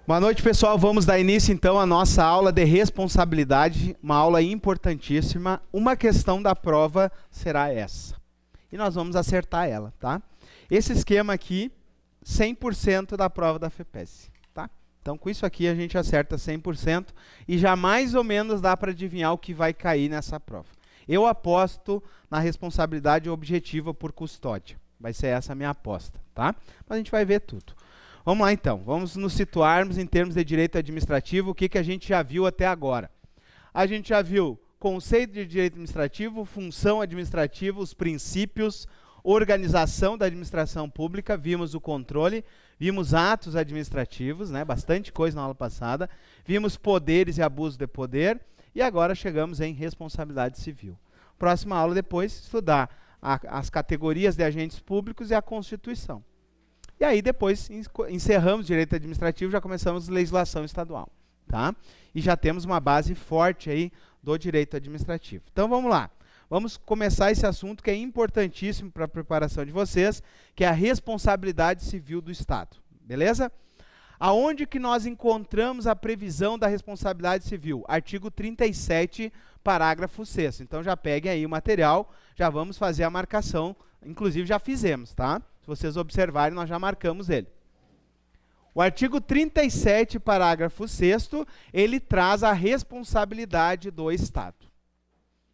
Boa noite, pessoal. Vamos dar início, então, à nossa aula de responsabilidade, uma aula importantíssima. Uma questão da prova será essa. E nós vamos acertar ela, tá? Esse esquema aqui, 100% da prova da FEPES, tá? Então, com isso aqui, a gente acerta 100% e já mais ou menos dá para adivinhar o que vai cair nessa prova. Eu aposto na responsabilidade objetiva por custódia. Vai ser essa a minha aposta, tá? Mas a gente vai ver tudo. Vamos lá, então. Vamos nos situarmos em termos de direito administrativo. O que a gente já viu até agora? A gente já viu conceito de direito administrativo, função administrativa, os princípios, organização da administração pública, vimos o controle, vimos atos administrativos, né? Bastante coisa na aula passada, vimos poderes e abuso de poder, e agora chegamos em responsabilidade civil. Próxima aula depois, estudar as categorias de agentes públicos e a Constituição. E aí depois encerramos direito administrativo, já começamos legislação estadual, tá? E já temos uma base forte aí do direito administrativo. Então vamos lá, vamos começar esse assunto que é importantíssimo para a preparação de vocês, que é a responsabilidade civil do Estado, beleza? Aonde que nós encontramos a previsão da responsabilidade civil? Artigo 37, parágrafo 6º. Então já peguem aí o material, já vamos fazer a marcação, inclusive já fizemos, tá? Se vocês observarem, nós já marcamos ele. O artigo 37, parágrafo 6º, ele traz a responsabilidade do Estado.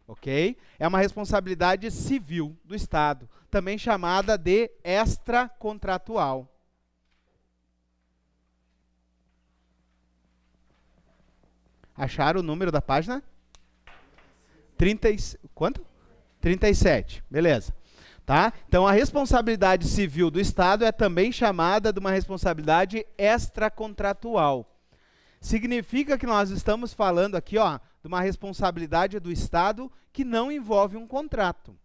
Ok? É uma responsabilidade civil do Estado, também chamada de extracontratual. Acharam o número da página? Quanto? 37, beleza. Tá? Então, a responsabilidade civil do Estado é também chamada de uma responsabilidade extracontratual. Significa que nós estamos falando aqui, ó, de uma responsabilidade do Estado que não envolve um contrato.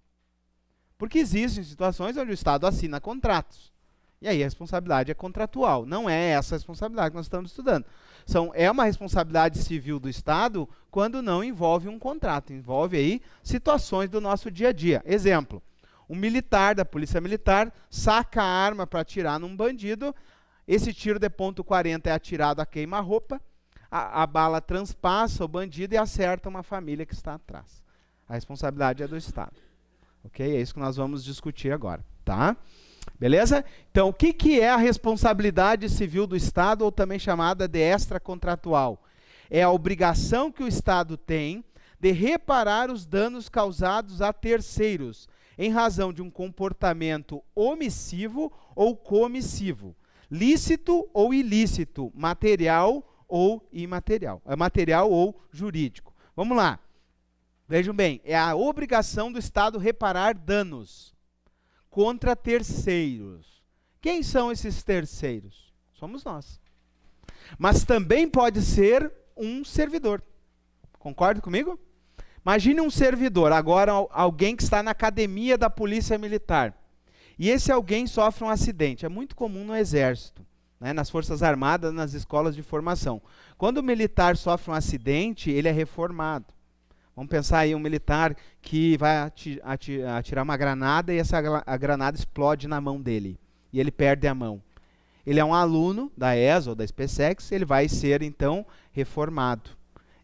Porque existem situações onde o Estado assina contratos. E aí a responsabilidade é contratual. Não é essa a responsabilidade que nós estamos estudando. É uma responsabilidade civil do Estado quando não envolve um contrato. Envolve aí situações do nosso dia a dia. Exemplo. Um militar da Polícia Militar saca a arma para atirar num bandido, esse tiro de ponto 40 é atirado a queima-roupa, a bala transpassa o bandido e acerta uma família que está atrás. A responsabilidade é do Estado. Ok? É isso que nós vamos discutir agora, tá? Beleza? Então, o que é a responsabilidade civil do Estado, ou também chamada de extracontratual? É a obrigação que o Estado tem de reparar os danos causados a terceiros, em razão de um comportamento omissivo ou comissivo, lícito ou ilícito, material ou imaterial, material ou jurídico. Vamos lá. Vejam bem, é a obrigação do Estado reparar danos contra terceiros. Quem são esses terceiros? Somos nós. Mas também pode ser um servidor. Concorda comigo? Imagine um servidor, agora alguém que está na academia da Polícia Militar. E esse alguém sofre um acidente. É muito comum no Exército, né, nas Forças Armadas, nas escolas de formação. Quando o militar sofre um acidente, ele é reformado. Vamos pensar aí um militar que vai atirar uma granada e a granada explode na mão dele. E ele perde a mão. Ele é um aluno da ESA ou da SpaceX, ele vai ser, então, reformado.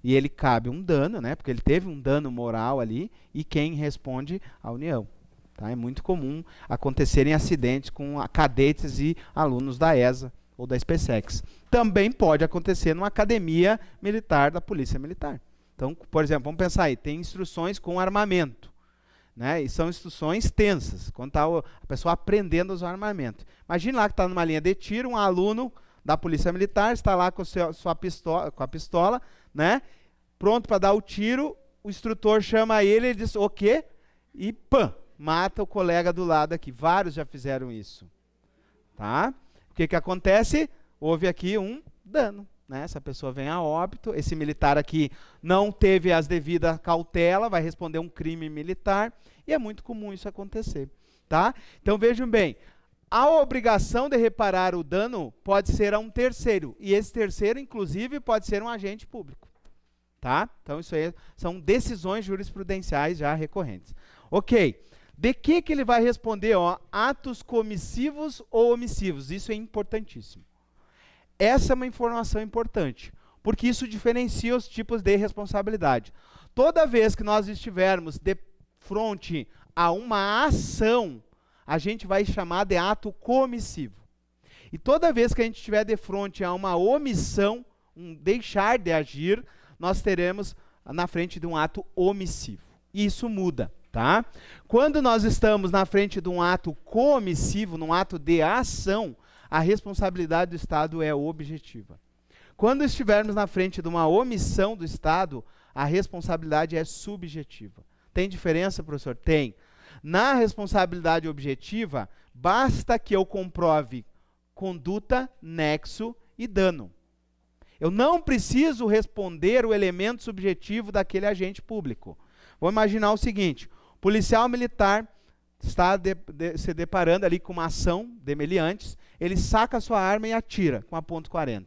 E ele cabe um dano, né? Porque ele teve um dano moral ali, e quem responde? A União. Tá? É muito comum acontecerem acidentes com cadetes e alunos da ESA ou da SpaceX. Também pode acontecer numa academia militar da Polícia Militar. Então, por exemplo, vamos pensar aí, tem instruções com armamento, né? E são instruções tensas, quando está a pessoa aprendendo a usar armamento. Imagina lá que está numa linha de tiro, um aluno da Polícia Militar está lá com a pistola, né? Pronto para dar o tiro, o instrutor chama ele diz, o quê? E pã, mata o colega do lado aqui. Vários já fizeram isso. Tá? O que acontece? Houve aqui um dano, né? Essa pessoa vem a óbito, esse militar aqui não teve as devidas cautela, vai responder um crime militar, e é muito comum isso acontecer. Tá? Então vejam bem, a obrigação de reparar o dano pode ser a um terceiro, e esse terceiro, inclusive, pode ser um agente público. Tá? Então, isso aí são decisões jurisprudenciais já recorrentes. Ok. De que ele vai responder? Ó, atos comissivos ou omissivos. Isso é importantíssimo. Essa é uma informação importante, porque isso diferencia os tipos de responsabilidade. Toda vez que nós estivermos de frente a uma ação, a gente vai chamar de ato comissivo. E toda vez que a gente estiver de frente a uma omissão, um deixar de agir, nós teremos na frente de um ato omissivo. E isso muda, tá? Quando nós estamos na frente de um ato comissivo, num ato de ação, a responsabilidade do Estado é objetiva. Quando estivermos na frente de uma omissão do Estado, a responsabilidade é subjetiva. Tem diferença, professor? Tem. Na responsabilidade objetiva, basta que eu comprove conduta, nexo e dano. Eu não preciso responder o elemento subjetivo daquele agente público. Vou imaginar o seguinte: o policial militar está se deparando ali com uma ação de meliantes, ele saca a sua arma e atira com a .40.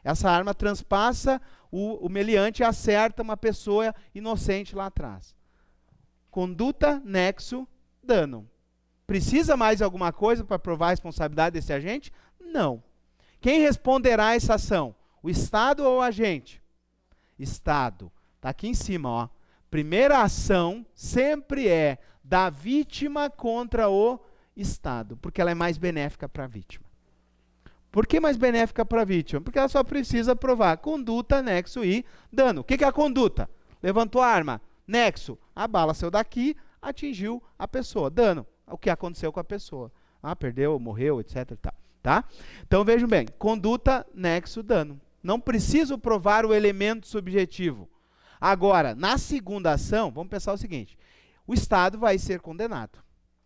Essa arma transpassa o meliante e acerta uma pessoa inocente lá atrás. Conduta, nexo, dano. Precisa mais alguma coisa para provar a responsabilidade desse agente? Não. Quem responderá a essa ação? O Estado ou o agente? Estado. Está aqui em cima, ó. Primeira ação sempre é da vítima contra o Estado, porque ela é mais benéfica para a vítima. Por que mais benéfica para a vítima? Porque ela só precisa provar conduta, nexo e dano. O que é a conduta? Levantou a arma. Nexo, a bala saiu daqui, atingiu a pessoa. Dano, o que aconteceu com a pessoa. Perdeu, morreu, etc. Tá? Então vejam bem, conduta, nexo, dano. Não preciso provar o elemento subjetivo. Agora, na segunda ação, vamos pensar o seguinte: o Estado vai ser condenado.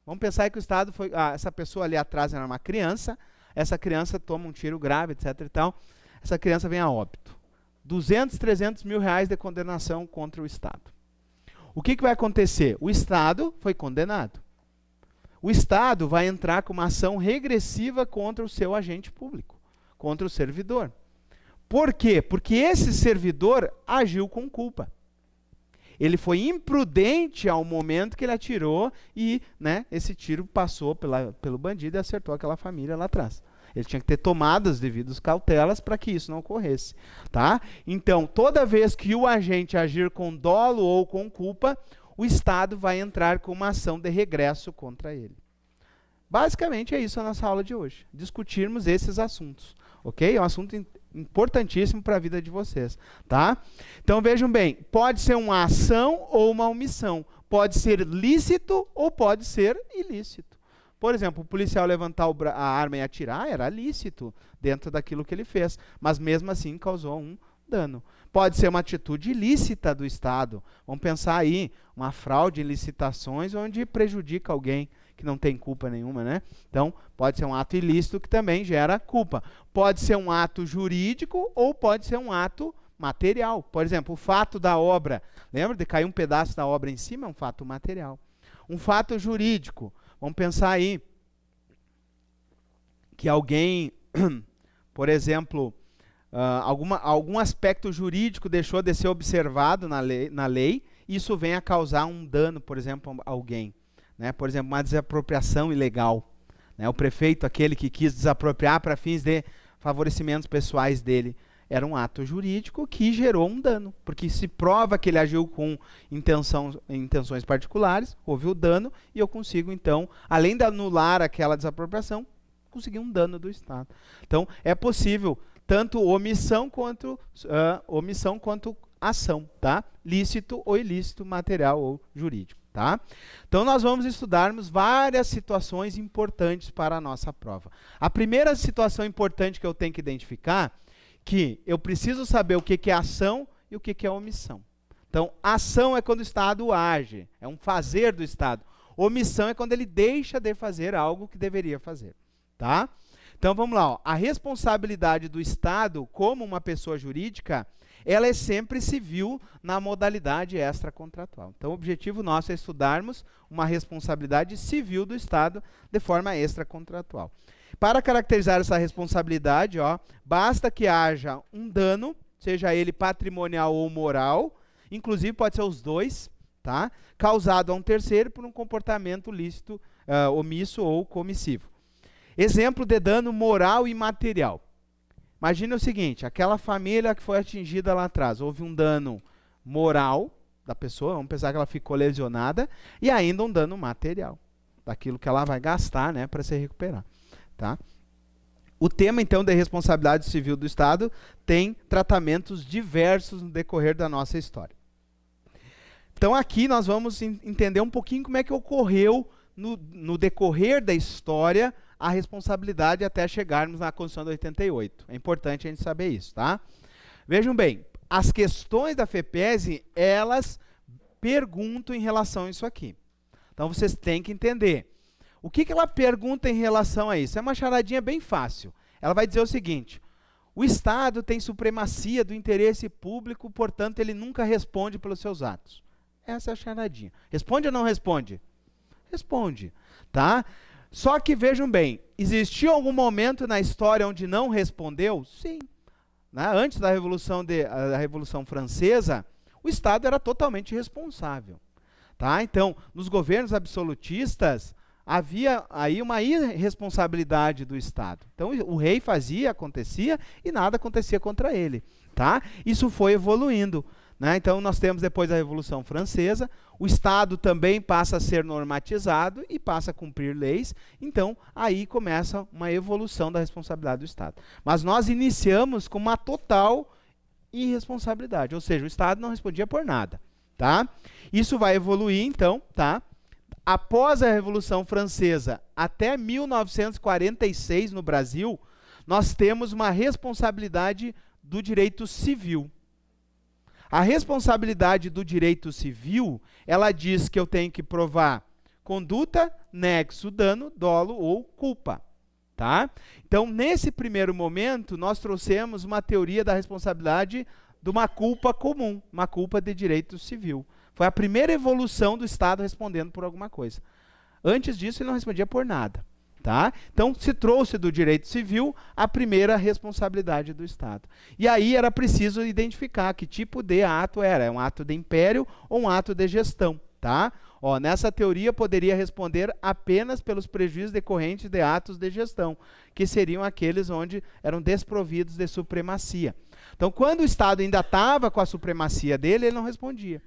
Vamos pensar que o Estado foi... essa pessoa ali atrás era uma criança, essa criança toma um tiro grave, etc. e tal. Essa criança vem a óbito. 200, 300 mil reais de condenação contra o Estado. O que vai acontecer? O Estado foi condenado. O Estado vai entrar com uma ação regressiva contra o seu agente público, contra o servidor. Por quê? Porque esse servidor agiu com culpa. Ele foi imprudente ao momento que ele atirou e, né, esse tiro passou pelo bandido e acertou aquela família lá atrás. Ele tinha que ter tomado as devidas cautelas para que isso não ocorresse. Tá? Então, toda vez que o agente agir com dolo ou com culpa, o Estado vai entrar com uma ação de regresso contra ele. Basicamente é isso a nossa aula de hoje. Discutirmos esses assuntos. Ok? É um assunto importantíssimo para a vida de vocês. Tá? Então vejam bem, pode ser uma ação ou uma omissão. Pode ser lícito ou pode ser ilícito. Por exemplo, o policial levantar a arma e atirar era lícito dentro daquilo que ele fez, mas mesmo assim causou um dano. Pode ser uma atitude ilícita do Estado. Vamos pensar aí, uma fraude em licitações onde prejudica alguém que não tem culpa nenhuma, né? Então, pode ser um ato ilícito que também gera culpa. Pode ser um ato jurídico ou pode ser um ato material. Por exemplo, o fato da obra. Lembra de cair um pedaço da obra em cima? É um fato material. Um fato jurídico. Vamos pensar aí que alguém, por exemplo, algum aspecto jurídico deixou de ser observado na lei, e isso vem a causar um dano, por exemplo, a alguém. Né? Por exemplo, uma desapropriação ilegal. Né? O prefeito, aquele que quis desapropriar para fins de favorecimentos pessoais dele, era um ato jurídico que gerou um dano, porque se prova que ele agiu com intenções particulares, houve o dano, e eu consigo, então, além de anular aquela desapropriação, conseguir um dano do Estado. Então, é possível tanto omissão quanto ação, tá? Lícito ou ilícito, material ou jurídico, tá? Então, nós vamos estudarmos várias situações importantes para a nossa prova. A primeira situação importante que eu tenho que identificar que eu preciso saber o que é ação e o que é omissão. Então, ação é quando o Estado age, é um fazer do Estado. Omissão é quando ele deixa de fazer algo que deveria fazer. Tá? Então, vamos lá. Ó. A responsabilidade do Estado, como uma pessoa jurídica, ela é sempre civil na modalidade extracontratual. Então, o objetivo nosso é estudarmos uma responsabilidade civil do Estado de forma extracontratual. Para caracterizar essa responsabilidade, ó, basta que haja um dano, seja ele patrimonial ou moral, inclusive pode ser os dois, tá? Causado a um terceiro por um comportamento lícito, omisso ou comissivo. Exemplo de dano moral e material. Imagina o seguinte, aquela família que foi atingida lá atrás, houve um dano moral da pessoa, vamos pensar que ela ficou lesionada, e ainda um dano material, daquilo que ela vai gastar, né, para se recuperar, tá? O tema, então, da responsabilidade civil do Estado tem tratamentos diversos no decorrer da nossa história. Então, aqui nós vamos entender um pouquinho como é que ocorreu no decorrer da história a responsabilidade até chegarmos na Constituição de 88. É importante a gente saber isso, tá? Vejam bem, as questões da FEPESE, elas perguntam em relação a isso aqui. Então, vocês têm que entender. O que ela pergunta em relação a isso? É uma charadinha bem fácil. Ela vai dizer o seguinte: o Estado tem supremacia do interesse público, portanto, ele nunca responde pelos seus atos. Essa é a charadinha. Responde ou não responde? Responde, tá? Só que vejam bem, existiu algum momento na história onde não respondeu? Sim. Né? Antes da Revolução Francesa, o Estado era totalmente responsável. Tá? Então, nos governos absolutistas, havia aí uma irresponsabilidade do Estado. Então, o rei fazia, acontecia, e nada acontecia contra ele. Tá? Isso foi evoluindo. Né? Então, nós temos, depois da Revolução Francesa, o Estado também passa a ser normatizado e passa a cumprir leis. Então, aí começa uma evolução da responsabilidade do Estado. Mas nós iniciamos com uma total irresponsabilidade, ou seja, o Estado não respondia por nada. Tá? Isso vai evoluir, então, tá? Após a Revolução Francesa, até 1946 no Brasil, nós temos uma responsabilidade do direito civil. A responsabilidade do direito civil, ela diz que eu tenho que provar conduta, nexo, dano, dolo ou culpa. Tá? Então, nesse primeiro momento, nós trouxemos uma teoria da responsabilidade de uma culpa comum, uma culpa de direito civil. Foi a primeira evolução do Estado respondendo por alguma coisa. Antes disso, ele não respondia por nada. Tá? Então, se trouxe do direito civil a primeira responsabilidade do Estado. E aí era preciso identificar que tipo de ato era. É um ato de império ou um ato de gestão. Tá? Ó, nessa teoria, poderia responder apenas pelos prejuízos decorrentes de atos de gestão, que seriam aqueles onde eram desprovidos de supremacia. Então, quando o Estado ainda estava com a supremacia dele, ele não respondia.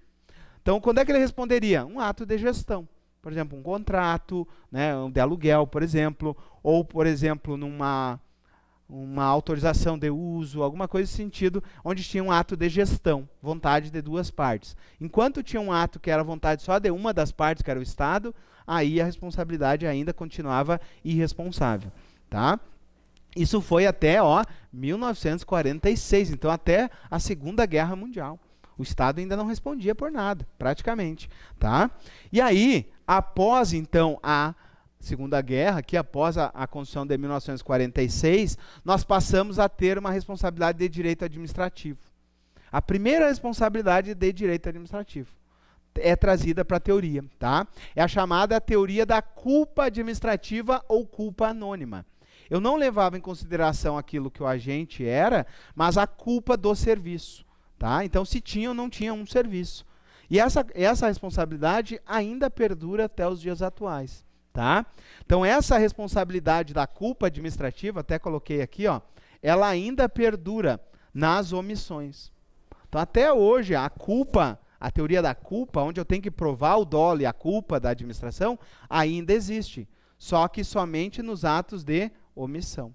Então, quando é que ele responderia? Um ato de gestão. Por exemplo, um contrato, né, de aluguel, por exemplo, ou, por exemplo, uma autorização de uso, alguma coisa nesse sentido, onde tinha um ato de gestão, vontade de duas partes. Enquanto tinha um ato que era vontade só de uma das partes, que era o Estado, aí a responsabilidade ainda continuava irresponsável. Tá? Isso foi até 1946, então até a Segunda Guerra Mundial. O Estado ainda não respondia por nada, praticamente. Tá? E aí, após então a Segunda Guerra, que após a Constituição de 1946, nós passamos a ter uma responsabilidade de direito administrativo. A primeira responsabilidade de direito administrativo é trazida para a teoria. Tá? É a chamada teoria da culpa administrativa ou culpa anônima. Eu não levava em consideração aquilo que o agente era, mas a culpa do serviço. Tá? Então, se tinha ou não tinha um serviço. E essa responsabilidade ainda perdura até os dias atuais. Tá? Então, essa responsabilidade da culpa administrativa, até coloquei aqui, ela ainda perdura nas omissões. Então, até hoje, a culpa, a teoria da culpa, onde eu tenho que provar o dolo e a culpa da administração, ainda existe. Só que somente nos atos de omissão.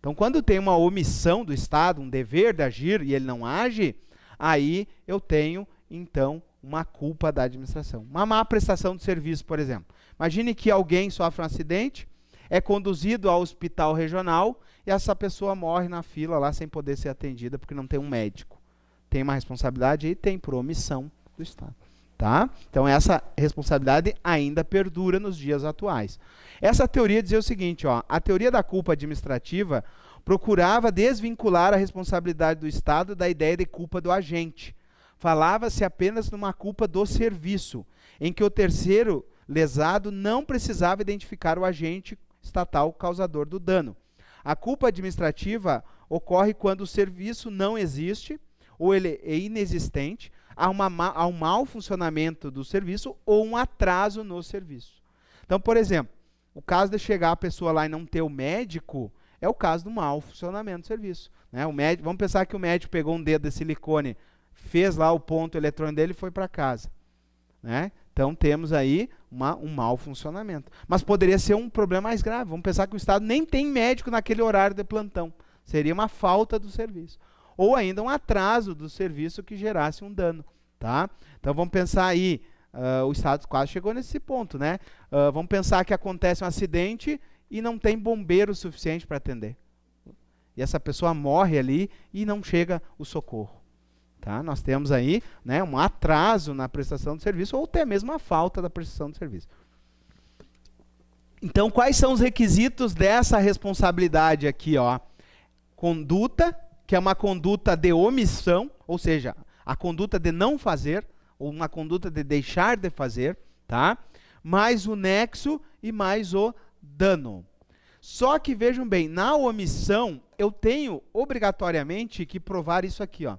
Então, quando tem uma omissão do Estado, um dever de agir, e ele não age, aí eu tenho, então, uma culpa da administração. Uma má prestação de serviço, por exemplo. Imagine que alguém sofre um acidente, é conduzido ao hospital regional, e essa pessoa morre na fila lá sem poder ser atendida, porque não tem um médico. Tem uma responsabilidade e tem por omissão do Estado. Tá? Então, essa responsabilidade ainda perdura nos dias atuais. Essa teoria dizia o seguinte, a teoria da culpa administrativa procurava desvincular a responsabilidade do Estado da ideia de culpa do agente. Falava-se apenas numa culpa do serviço, em que o terceiro lesado não precisava identificar o agente estatal causador do dano. A culpa administrativa ocorre quando o serviço não existe, ou ele é inexistente, há um mau funcionamento do serviço ou um atraso no serviço. Então, por exemplo, o caso de chegar a pessoa lá e não ter o médico é o caso do mau funcionamento do serviço. Né? Vamos pensar que o médico pegou um dedo de silicone, fez lá o ponto eletrônico dele e foi para casa. Né? Então temos aí um mau funcionamento. Mas poderia ser um problema mais grave. Vamos pensar que o Estado nem tem médico naquele horário de plantão. Seria uma falta do serviço. Ou ainda um atraso do serviço que gerasse um dano. Tá? Então vamos pensar aí, o Estado quase chegou nesse ponto. Né? Vamos pensar que acontece um acidente e não tem bombeiro suficiente para atender. E essa pessoa morre ali e não chega o socorro. Tá? Nós temos aí, né, um atraso na prestação de serviço ou até mesmo a falta da prestação de serviço. Então, quais são os requisitos dessa responsabilidade aqui? Ó? Conduta, que é uma conduta de omissão, ou seja, a conduta de não fazer, ou uma conduta de deixar de fazer, tá? Mais o nexo e mais o dano. Só que, vejam bem, na omissão, eu tenho obrigatoriamente que provar isso aqui, ó.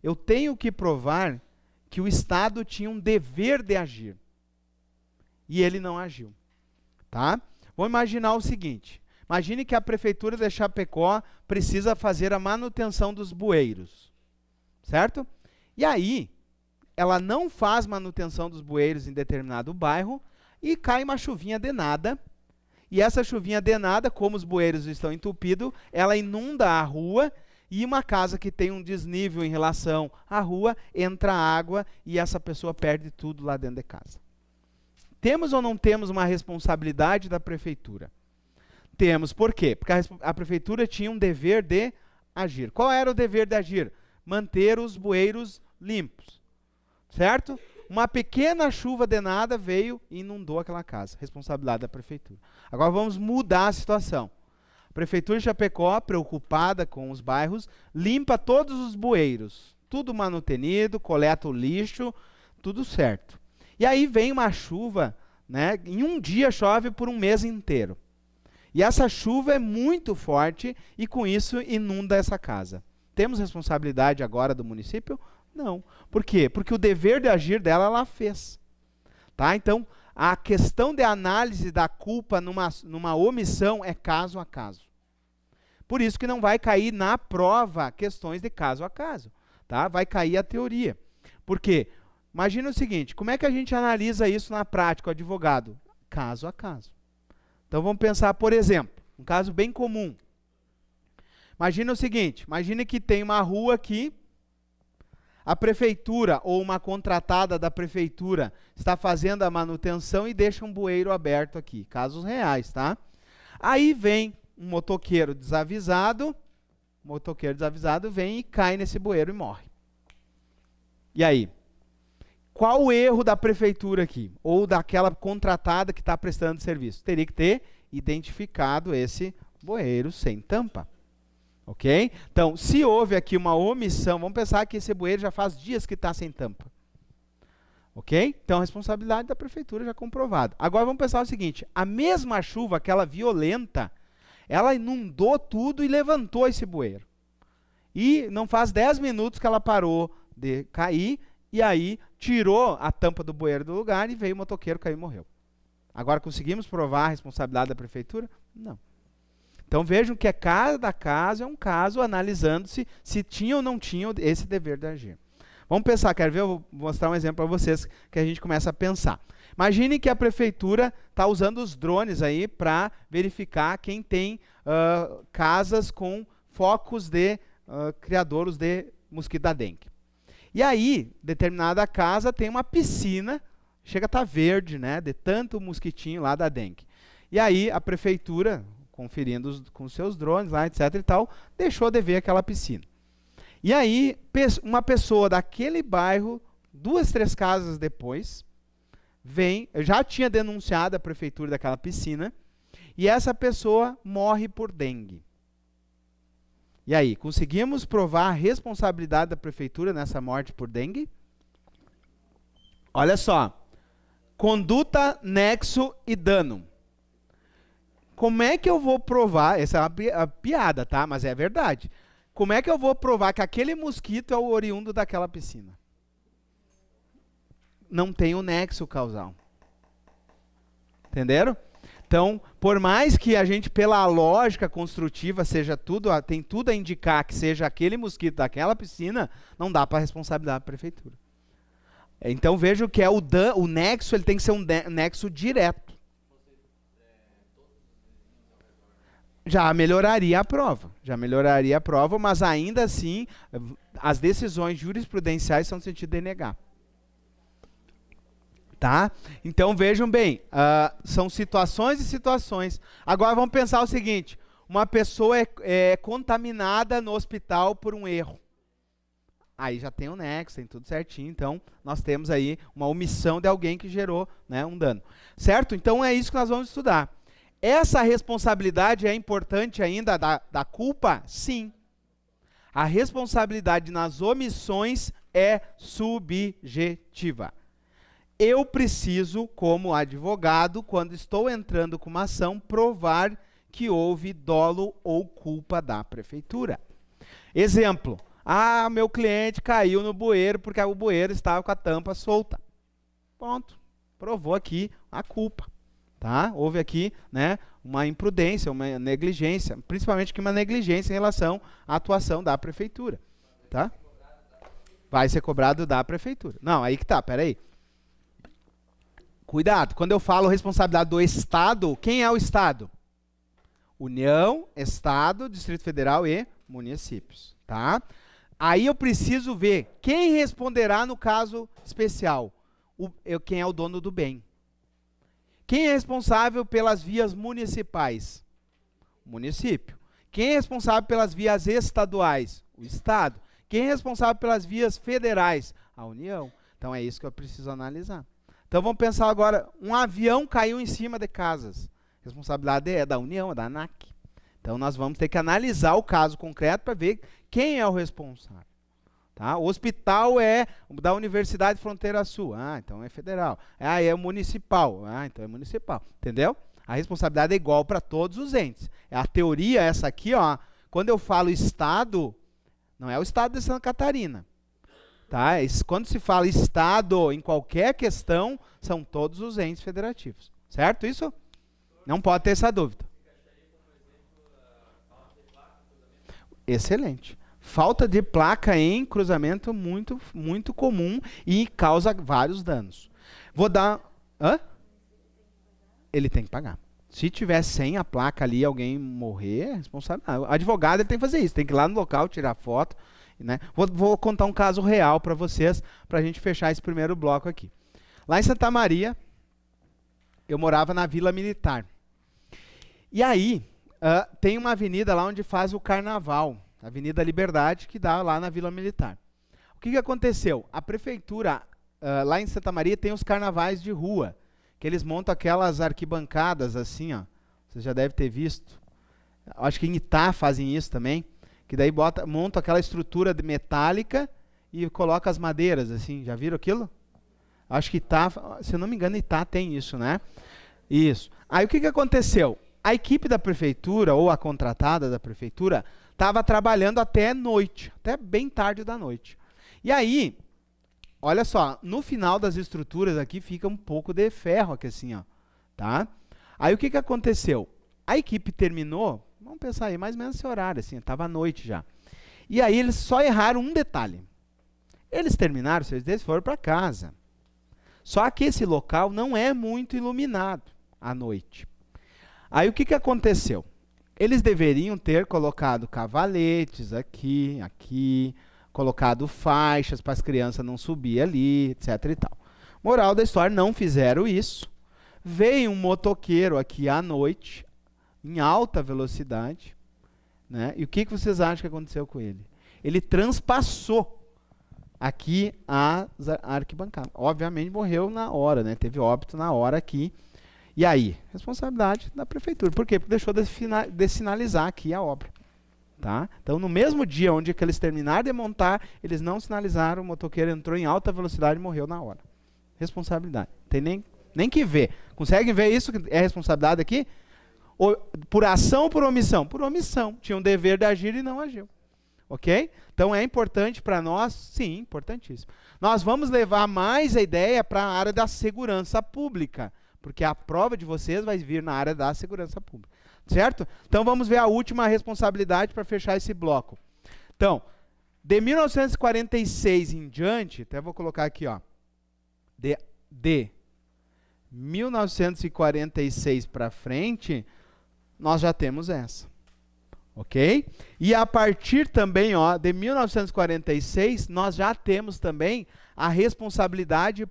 Eu tenho que provar que o Estado tinha um dever de agir. E ele não agiu. Tá? Vamos imaginar o seguinte. Imagine que a Prefeitura de Chapecó precisa fazer a manutenção dos bueiros. Certo? E aí, ela não faz manutenção dos bueiros em determinado bairro e cai uma chuvinha de nada. E essa chuvinha de nada, como os bueiros estão entupidos, ela inunda a rua. E uma casa que tem um desnível em relação à rua, entra água e essa pessoa perde tudo lá dentro de casa. Temos ou não temos uma responsabilidade da prefeitura? Temos. Por quê? Porque a prefeitura tinha um dever de agir. Qual era o dever de agir? Manter os bueiros limpos. Certo? Uma pequena chuva de nada veio e inundou aquela casa. Responsabilidade da prefeitura. Agora vamos mudar a situação. A Prefeitura de Chapecó, preocupada com os bairros, limpa todos os bueiros. Tudo manutenido, coleta o lixo, tudo certo. E aí vem uma chuva, né? Em um dia chove por um mês inteiro. E essa chuva é muito forte e com isso inunda essa casa. Temos responsabilidade agora do município? Não. Por quê? Porque o dever de agir dela ela fez. Tá? Então, a questão de análise da culpa numa omissão é caso a caso. Por isso que não vai cair na prova questões de caso a caso. Tá? Vai cair a teoria. Por quê? Imagina o seguinte, como é que a gente analisa isso na prática, o advogado? Caso a caso. Então vamos pensar, por exemplo, um caso bem comum. Imagina o seguinte, imagine que tem uma rua aqui, a prefeitura ou uma contratada da prefeitura está fazendo a manutenção e deixa um bueiro aberto aqui. Casos reais, tá? Aí vem um motoqueiro desavisado vem e cai nesse bueiro e morre. E aí? Qual o erro da prefeitura aqui? Ou daquela contratada que está prestando serviço? Teria que ter identificado esse bueiro sem tampa. Ok? Então, se houve aqui uma omissão, vamos pensar que esse bueiro já faz dias que está sem tampa. Ok? Então, a responsabilidade da prefeitura já comprovada. Agora, vamos pensar o seguinte, a mesma chuva, aquela violenta, ela inundou tudo e levantou esse bueiro. E não faz 10 minutos que ela parou de cair, e aí tirou a tampa do bueiro do lugar e veio o motoqueiro, caiu e morreu. Agora, conseguimos provar a responsabilidade da prefeitura? Não. Então vejam que cada caso é um caso, analisando-se se tinha ou não tinha esse dever de agir. Vamos pensar, quero ver, eu vou mostrar um exemplo para vocês que a gente começa a pensar. Imagine que a prefeitura está usando os drones aí para verificar quem tem casas com focos de criadouros de mosquito da dengue. E aí, determinada casa tem uma piscina, chega a estar verde, né, de tanto mosquitinho lá da dengue. E aí a prefeitura, conferindo com seus drones lá, etc e tal, deixou de ver aquela piscina. E aí, uma pessoa daquele bairro, 2, 3 casas depois, vem, já tinha denunciado a prefeitura daquela piscina, e essa pessoa morre por dengue. E aí, conseguimos provar a responsabilidade da prefeitura nessa morte por dengue? Olha só, conduta, nexo e dano. Como é que eu vou provar, essa é uma piada, tá? Mas é verdade. Como é que eu vou provar que aquele mosquito é o oriundo daquela piscina? Não tem o nexo causal. Entenderam? Então, por mais que a gente, pela lógica construtiva, seja tudo, tem tudo a indicar que seja aquele mosquito daquela piscina, não dá para responsabilizar a prefeitura. Então, vejo que o nexo, ele tem que ser um nexo direto. Já melhoraria a prova, mas ainda assim, as decisões jurisprudenciais são no sentido de negar. Tá? Então, vejam bem, são situações e situações. Agora, vamos pensar o seguinte, uma pessoa é contaminada no hospital por um erro. Aí já tem o nexo, tem tudo certinho, então nós temos aí uma omissão de alguém que gerou, né, um dano. Certo? Então, é isso que nós vamos estudar. Essa responsabilidade é importante ainda da culpa? Sim. A responsabilidade nas omissões é subjetiva. Eu preciso, como advogado, quando estou entrando com uma ação, provar que houve dolo ou culpa da prefeitura. Exemplo, meu cliente caiu no bueiro porque o bueiro estava com a tampa solta. Pronto, provou aqui a culpa. Tá? Houve aqui, né, uma imprudência, uma negligência, principalmente uma negligência em relação à atuação da prefeitura. Tá? Vai ser cobrado da prefeitura. Não, aí que tá, peraí. Cuidado, quando eu falo responsabilidade do Estado, quem é o Estado? União, Estado, Distrito Federal e municípios. Tá? Aí eu preciso ver quem responderá no caso especial. Quem é o dono do bem. Quem é responsável pelas vias municipais? O município. Quem é responsável pelas vias estaduais? O Estado. Quem é responsável pelas vias federais? A União. Então é isso que eu preciso analisar. Então vamos pensar agora, um avião caiu em cima de casas. A responsabilidade é da União, é da ANAC. Então nós vamos ter que analisar o caso concreto para ver quem é o responsável. Tá? O hospital é da Universidade Fronteira Sul. Então é federal. É municipal. Então é municipal. Entendeu? A responsabilidade é igual para todos os entes. A teoria é essa aqui, ó. Quando eu falo Estado, não é o Estado de Santa Catarina. Tá? Quando se fala Estado em qualquer questão, são todos os entes federativos. Certo isso? Não pode ter essa dúvida. Excelente. Falta de placa em cruzamento muito, muito comum e causa vários danos. Vou dar... Ele tem que pagar. Se tiver sem a placa ali, alguém morrer, é responsável. O advogado ele tem que fazer isso, tem que ir lá no local, tirar foto. Né? Vou contar um caso real para vocês, para a gente fechar esse primeiro bloco aqui. Lá em Santa Maria, eu morava na Vila Militar. E aí, tem uma avenida lá onde faz o carnaval. Avenida Liberdade, que dá lá na Vila Militar. O que aconteceu? A prefeitura, lá em Santa Maria, tem os carnavais de rua, que eles montam aquelas arquibancadas assim, ó. Você já deve ter visto. Acho que em Itá fazem isso também, que daí montam aquela estrutura metálica e coloca as madeiras, assim. Já viram aquilo? Acho que Itá, se eu não me engano, Itá tem isso, né? Isso. Aí o que aconteceu? A equipe da prefeitura, ou a contratada da prefeitura, estava trabalhando até noite, até bem tarde da noite. E aí, olha só, no final das estruturas aqui fica um pouco de ferro aqui assim, ó, tá? Aí o que aconteceu? A equipe terminou, vamos pensar aí, mais ou menos esse horário, assim, estava à noite já. E aí eles só erraram um detalhe. Eles terminaram, eles foram para casa. Só que esse local não é muito iluminado à noite. Aí o que aconteceu? Eles deveriam ter colocado cavaletes aqui, colocado faixas para as crianças não subir ali, etc e tal. Moral da história, não fizeram isso. Veio um motoqueiro aqui à noite, em alta velocidade, né? E o que vocês acham que aconteceu com ele? Ele transpassou aqui a arquibancada. Obviamente morreu na hora, né? Teve óbito na hora aqui. E aí? Responsabilidade da prefeitura. Por quê? Porque deixou de sinalizar aqui a obra. Tá? Então, no mesmo dia onde que eles terminaram de montar, eles não sinalizaram, o motoqueiro entrou em alta velocidade e morreu na hora. Responsabilidade. Tem nem que ver. Conseguem ver isso? É responsabilidade aqui? Por ação ou por omissão? Por omissão. Tinha um dever de agir e não agiu. Ok? Então, é importante para nós? Sim, importantíssimo. Nós vamos levar mais a ideia para a área da segurança pública, porque a prova de vocês vai vir na área da segurança pública, certo? Então vamos ver a última responsabilidade para fechar esse bloco. Então, de 1946 em diante, até vou colocar aqui, ó, de 1946 para frente, nós já temos essa, ok? E a partir também, ó, de 1946, nós já temos também a responsabilidade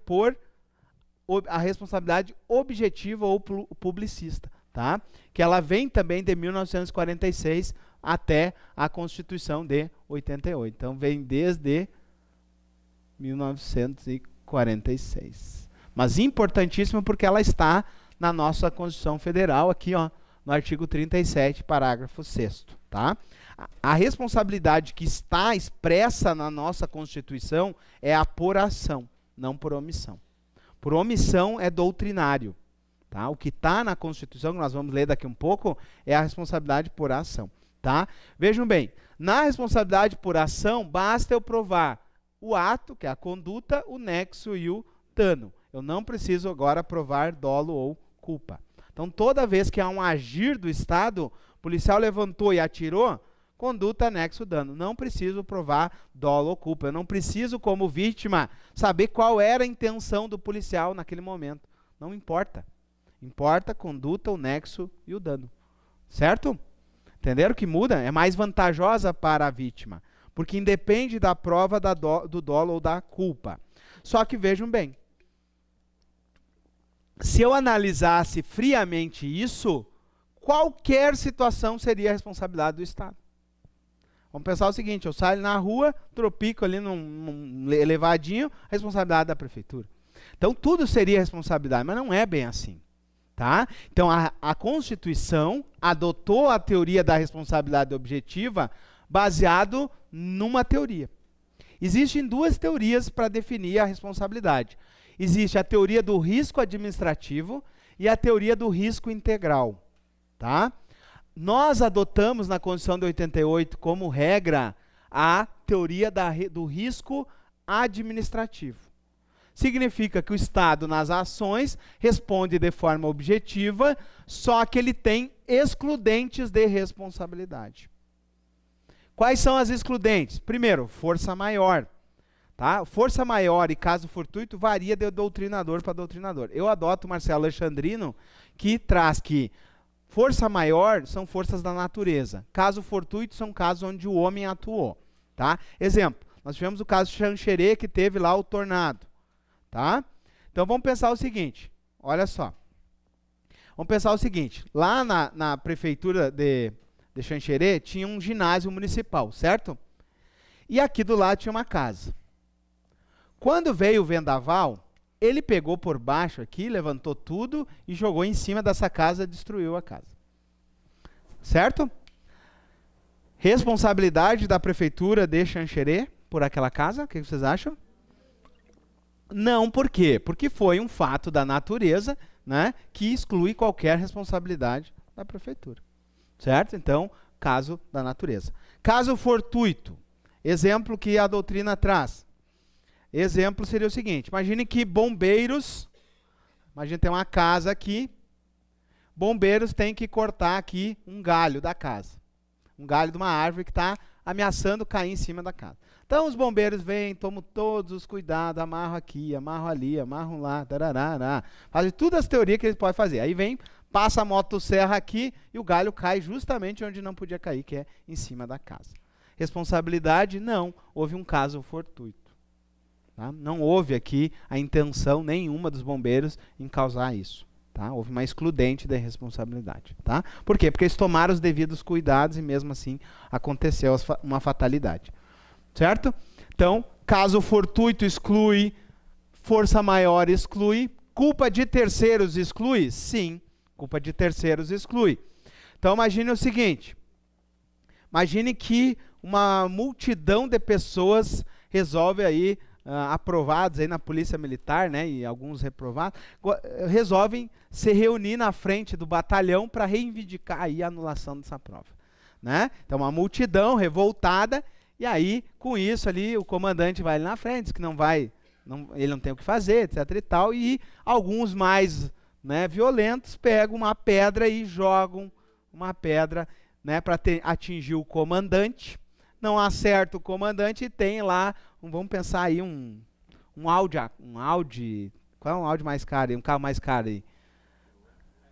objetiva ou publicista, tá? Que ela vem também de 1946 até a Constituição de 88. Então, vem desde 1946. Mas importantíssima porque ela está na nossa Constituição Federal, aqui, ó, no artigo 37, parágrafo 6º, tá? A responsabilidade que está expressa na nossa Constituição é a por ação, não por omissão. Por omissão é doutrinário, tá? O que está na Constituição, que nós vamos ler daqui um pouco, é a responsabilidade por ação, tá? Vejam bem, na responsabilidade por ação, basta eu provar o ato, que é a conduta, o nexo e o dano. Eu não preciso agora provar dolo ou culpa. Então, toda vez que há um agir do Estado, o policial levantou e atirou, conduta, nexo, dano. Não preciso provar dolo ou culpa. Eu não preciso, como vítima, saber qual era a intenção do policial naquele momento. Não importa. Importa a conduta, o nexo e o dano. Certo? Entenderam que muda? É mais vantajosa para a vítima. Porque independe da prova do dolo ou da culpa. Só que vejam bem. Se eu analisasse friamente isso, qualquer situação seria a responsabilidade do Estado. Vamos pensar o seguinte, eu saio na rua, tropico ali num elevadinho, responsabilidade da prefeitura. Então tudo seria responsabilidade, mas não é bem assim. Tá? Então a Constituição adotou a teoria da responsabilidade objetiva baseado numa teoria. Existem duas teorias para definir a responsabilidade. Existe a teoria do risco administrativo e a teoria do risco integral. Tá? Nós adotamos na Constituição de 88 como regra a teoria do risco administrativo. Significa que o Estado, nas ações, responde de forma objetiva, só que ele tem excludentes de responsabilidade. Quais são as excludentes? Primeiro, força maior. Tá? Força maior e caso fortuito varia de doutrinador para doutrinador. Eu adoto o Marcelo Alexandrino, que traz que força maior são forças da natureza. Caso fortuito são casos onde o homem atuou. Tá? Exemplo, nós tivemos o caso de Xanxerê, que teve lá o tornado. Tá? Então vamos pensar o seguinte, olha só. Vamos pensar o seguinte, lá na prefeitura de Xanxerê tinha um ginásio municipal, certo? E aqui do lado tinha uma casa. Quando veio o vendaval, ele pegou por baixo aqui, levantou tudo e jogou em cima dessa casa, destruiu a casa. Certo? Responsabilidade da prefeitura de Xanxerê por aquela casa, o que vocês acham? Não, por quê? Porque foi um fato da natureza, né, que exclui qualquer responsabilidade da prefeitura. Certo? Então, caso da natureza. Caso fortuito, exemplo que a doutrina traz. Exemplo seria o seguinte, imagine que bombeiros, imagine tem uma casa aqui, bombeiros têm que cortar aqui um galho da casa. Um galho de uma árvore que está ameaçando cair em cima da casa. Então os bombeiros vêm, tomam todos os cuidados, amarram aqui, amarram ali, amarram lá, tarará, fazem todas as teorias que eles podem fazer. Aí vem, passa a motosserra aqui e o galho cai justamente onde não podia cair, que é em cima da casa. Responsabilidade? Não, houve um caso fortuito. Tá? Não houve aqui a intenção nenhuma dos bombeiros em causar isso. Tá? Houve uma excludente da responsabilidade. Tá? Por quê? Porque eles tomaram os devidos cuidados e mesmo assim aconteceu uma fatalidade. Certo? Então, caso fortuito exclui, força maior exclui, culpa de terceiros exclui? Sim, culpa de terceiros exclui. Então, imagine o seguinte, imagine que uma multidão de pessoas resolve aí, aprovados aí na polícia militar, né, e alguns reprovados, resolvem se reunir na frente do batalhão para reivindicar aí a anulação dessa prova. Né? Então, uma multidão revoltada. E aí, com isso ali, o comandante vai ali na frente, diz que ele não tem o que fazer, etc e tal, e alguns mais né, violentos pegam uma pedra e jogam uma pedra, né, para atingir o comandante. Não acerta o comandante e tem lá, vamos pensar aí, um Audi, qual é um Audi mais caro aí? Um carro mais caro aí?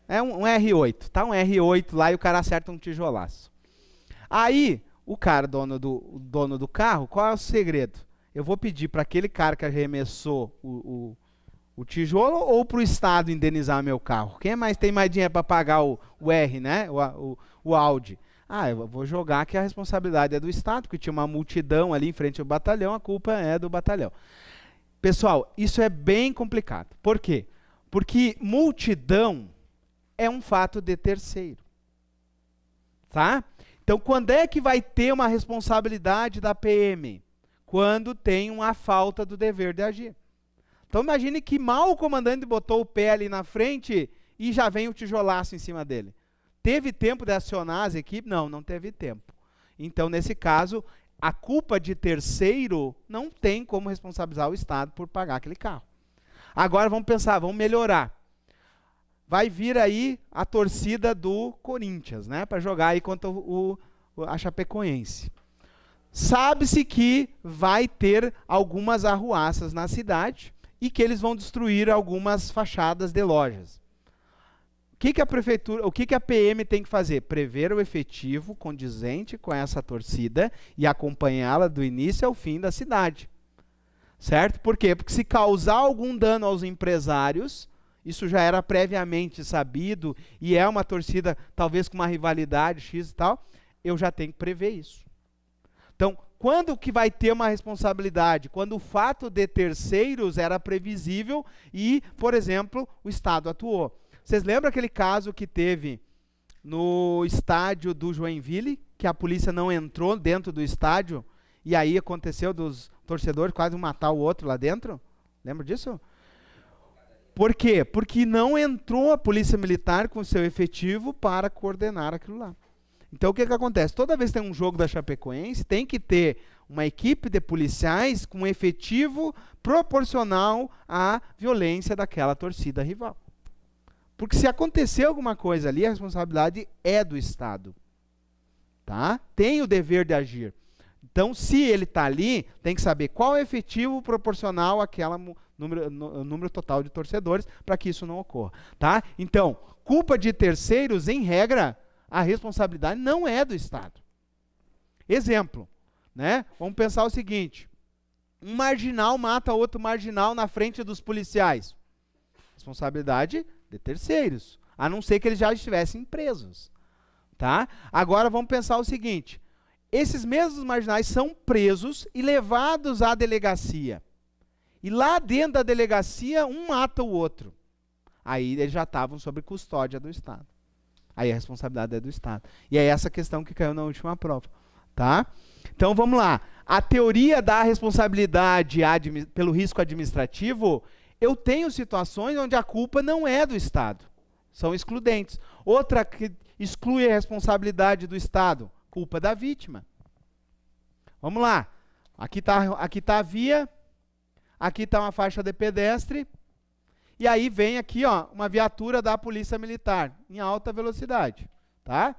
É um R8, tá? Um R8 lá e o cara acerta um tijolaço. Aí, o cara, dono do carro, qual é o segredo? Eu vou pedir para aquele cara que arremessou o tijolo ou para o Estado indenizar meu carro? Quem tem mais dinheiro para pagar o R, né? O Audi? Ah, eu vou jogar que a responsabilidade é do Estado, porque tinha uma multidão ali em frente ao batalhão, a culpa é do batalhão. Pessoal, isso é bem complicado. Por quê? Porque multidão é um fato de terceiro. Tá? Então, quando é que vai ter uma responsabilidade da PM? Quando tem uma falta do dever de agir. Então, imagine que mal o comandante botou o pé ali na frente e já vem o tijolaço em cima dele. Teve tempo de acionar as equipes? Não, não teve tempo. Então, nesse caso, a culpa de terceiro não tem como responsabilizar o Estado por pagar aquele carro. Agora, vamos pensar, vamos melhorar. Vai vir aí a torcida do Corinthians, né, para jogar aí contra a Chapecoense. Sabe-se que vai ter algumas arruaças na cidade e que eles vão destruir algumas fachadas de lojas. O que a PM tem que fazer? Prever o efetivo condizente com essa torcida e acompanhá-la do início ao fim da cidade. Certo? Por quê? Porque se causar algum dano aos empresários, isso já era previamente sabido e é uma torcida talvez com uma rivalidade X e tal, eu já tenho que prever isso. Então, quando que vai ter uma responsabilidade? Quando o fato de terceiros era previsível e, por exemplo, o Estado atuou. Vocês lembram aquele caso que teve no estádio do Joinville, que a polícia não entrou dentro do estádio, e aí aconteceu dos torcedores quase matar o outro lá dentro? Lembra disso? Por quê? Porque não entrou a polícia militar com o seu efetivo para coordenar aquilo lá. Então, o que acontece? Toda vez que tem um jogo da Chapecoense, tem que ter uma equipe de policiais com um efetivo proporcional à violência daquela torcida rival. Porque se acontecer alguma coisa ali, a responsabilidade é do Estado. Tá? Tem o dever de agir. Então, se ele está ali, tem que saber qual é o efetivo proporcional àquele número total de torcedores para que isso não ocorra. Tá? Então, culpa de terceiros, em regra, a responsabilidade não é do Estado. Exemplo, né? Vamos pensar o seguinte: um marginal mata outro marginal na frente dos policiais. Responsabilidade de terceiros, a não ser que eles já estivessem presos. Tá? Agora vamos pensar o seguinte: esses mesmos marginais são presos e levados à delegacia. E lá dentro da delegacia, um mata o outro. Aí eles já estavam sob custódia do Estado. Aí a responsabilidade é do Estado. E é essa questão que caiu na última prova. Tá? Então vamos lá. A teoria da responsabilidade pelo risco administrativo, eu tenho situações onde a culpa não é do Estado. São excludentes. Outra que exclui a responsabilidade do Estado, culpa da vítima. Vamos lá. Aqui tá a via, aqui está uma faixa de pedestre, e aí vem aqui, ó, uma viatura da Polícia Militar, em alta velocidade, tá?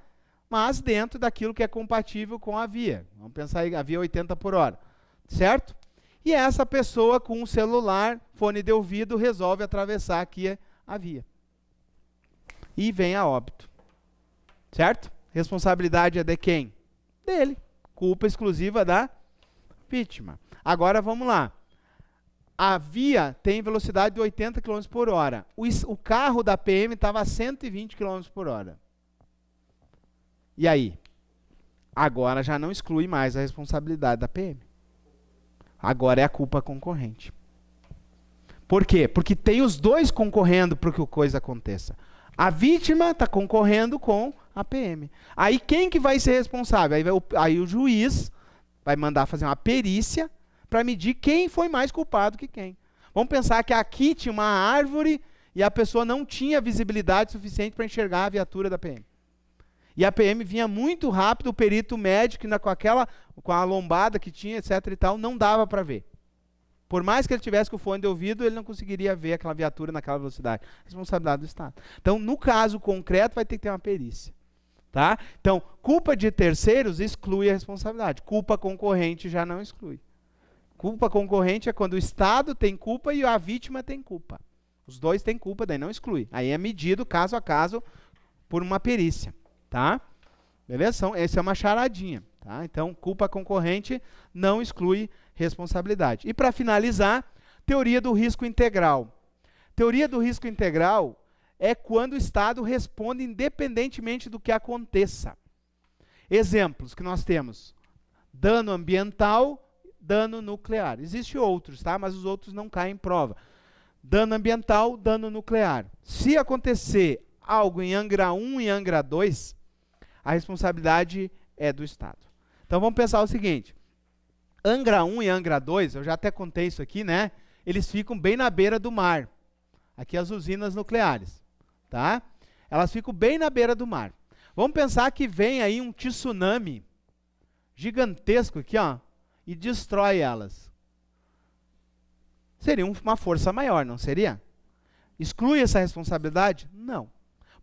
Mas dentro daquilo que é compatível com a via. Vamos pensar aí, a via 80 por hora, certo? E essa pessoa com um celular, fone de ouvido, resolve atravessar aqui a via. E vem a óbito. Certo? Responsabilidade é de quem? Dele. Culpa exclusiva da vítima. Agora vamos lá. A via tem velocidade de 80 km por hora. O carro da PM estava a 120 km por hora. E aí? Agora já não exclui mais a responsabilidade da PM. Agora é a culpa concorrente. Por quê? Porque tem os dois concorrendo para que a coisa aconteça. A vítima está concorrendo com a PM. Aí quem que vai ser responsável? Aí o juiz vai mandar fazer uma perícia para medir quem foi mais culpado que quem. Vamos pensar que aqui tinha uma árvore e a pessoa não tinha visibilidade suficiente para enxergar a viatura da PM. E a PM vinha muito rápido, o perito médico, ainda com a lombada que tinha, etc. e tal, não dava para ver. Por mais que ele tivesse com o fone de ouvido, ele não conseguiria ver aquela viatura naquela velocidade. Responsabilidade do Estado. Então, no caso concreto, vai ter que ter uma perícia. Tá? Então, culpa de terceiros exclui a responsabilidade. Culpa concorrente já não exclui. Culpa concorrente é quando o Estado tem culpa e a vítima tem culpa. Os dois têm culpa, daí não exclui. Aí é medido caso a caso por uma perícia. Tá? Beleza? Essa é uma charadinha. Tá? Então, culpa concorrente não exclui responsabilidade. E para finalizar, teoria do risco integral. Teoria do risco integral é quando o Estado responde independentemente do que aconteça. Exemplos que nós temos: dano ambiental, dano nuclear. Existem outros, tá? Mas os outros não caem em prova. Dano ambiental, dano nuclear. Se acontecer algo em Angra 1 e Angra 2, a responsabilidade é do Estado. Então vamos pensar o seguinte: Angra 1 e Angra 2, eu já até contei isso aqui, né? Eles ficam bem na beira do mar. Aqui as usinas nucleares. Tá? Elas ficam bem na beira do mar. Vamos pensar que vem aí um tsunami gigantesco aqui, ó, e destrói elas. Seria uma força maior, não seria? Exclui essa responsabilidade? Não.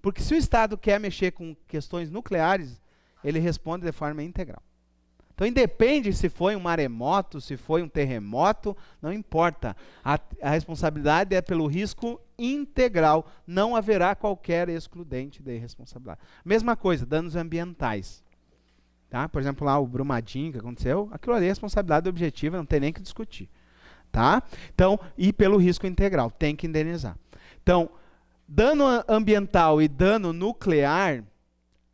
Porque se o Estado quer mexer com questões nucleares, ele responde de forma integral. Então, independe se foi um maremoto, se foi um terremoto, não importa. A responsabilidade é pelo risco integral. Não haverá qualquer excludente de responsabilidade. Mesma coisa, danos ambientais. Tá? Por exemplo, lá o Brumadinho que aconteceu, aquilo ali é responsabilidade objetiva, não tem nem que discutir. Tá? Então, e pelo risco integral, tem que indenizar. Então, dano ambiental e dano nuclear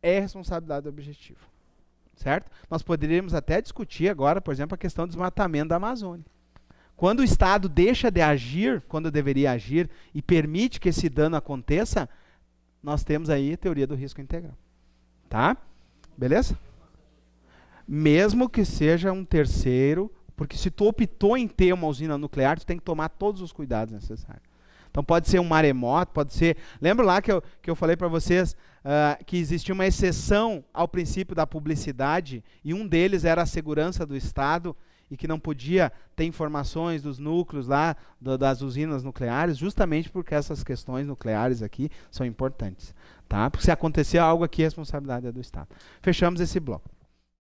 é responsabilidade objetiva. Certo? Nós poderíamos até discutir agora, por exemplo, a questão do desmatamento da Amazônia. Quando o Estado deixa de agir, quando deveria agir, e permite que esse dano aconteça, nós temos aí a teoria do risco integral. Tá? Beleza? Mesmo que seja um terceiro, porque se tu optou em ter uma usina nuclear, tu tem que tomar todos os cuidados necessários. Então pode ser um maremoto, pode ser... Lembra lá que eu falei para vocês que existia uma exceção ao princípio da publicidade, e um deles era a segurança do Estado, e que não podia ter informações dos núcleos lá, das usinas nucleares, justamente porque essas questões nucleares aqui são importantes. Tá? Porque se acontecer algo aqui, a responsabilidade é do Estado. Fechamos esse bloco.